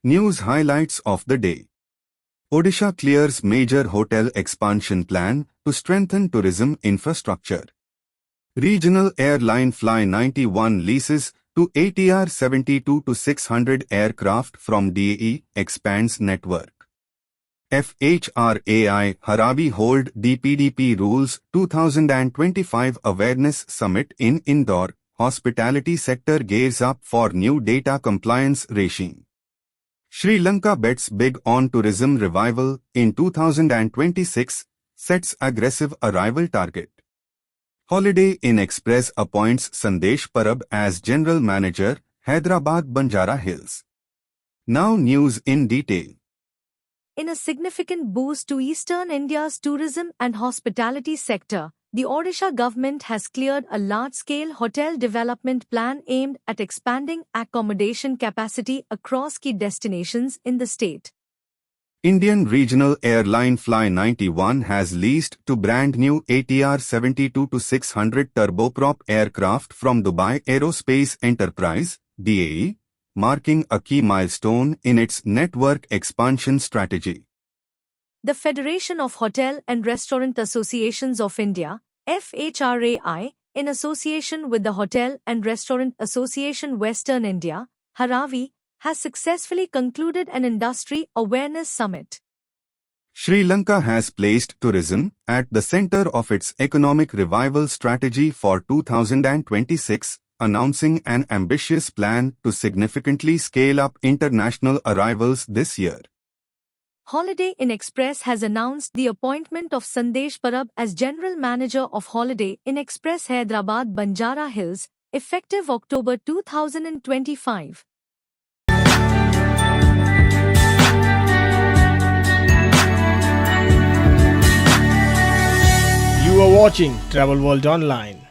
News highlights of the day. Odisha clears major hotel expansion plan to strengthen tourism infrastructure. Regional airline FLY91 leases to ATR 72 to 600 aircraft from DAE expands network. FHRAI HRAWI hold DPDP Rules 2025 Awareness Summit in Indore. Hospitality sector gears up for new data compliance regime. Sri Lanka bets big on tourism revival in 2026, sets aggressive arrival target. Holiday Inn Express appoints Sandesh Parab as General Manager, Hyderabad Banjara Hills. Now news in detail. In a significant boost to Eastern India's tourism and hospitality sector, the Odisha government has cleared a large-scale hotel development plan aimed at expanding accommodation capacity across key destinations in the state. Indian regional airline FLY91 has leased two brand-new ATR 72 to 600 turboprop aircraft from Dubai Aerospace Enterprise, DAE, marking a key milestone in its network expansion strategy. The Federation of Hotel and Restaurant Associations of India, FHRAI, in association with the Hotel and Restaurant Association Western India, HRAWI, has successfully concluded an industry awareness summit. Sri Lanka has placed tourism at the center of its economic revival strategy for 2026, announcing an ambitious plan to significantly scale up international arrivals this year. Holiday Inn Express has announced the appointment of Sandesh Parab as General Manager of Holiday Inn Express Hyderabad Banjara Hills, effective October 2025. You are watching Travel World Online.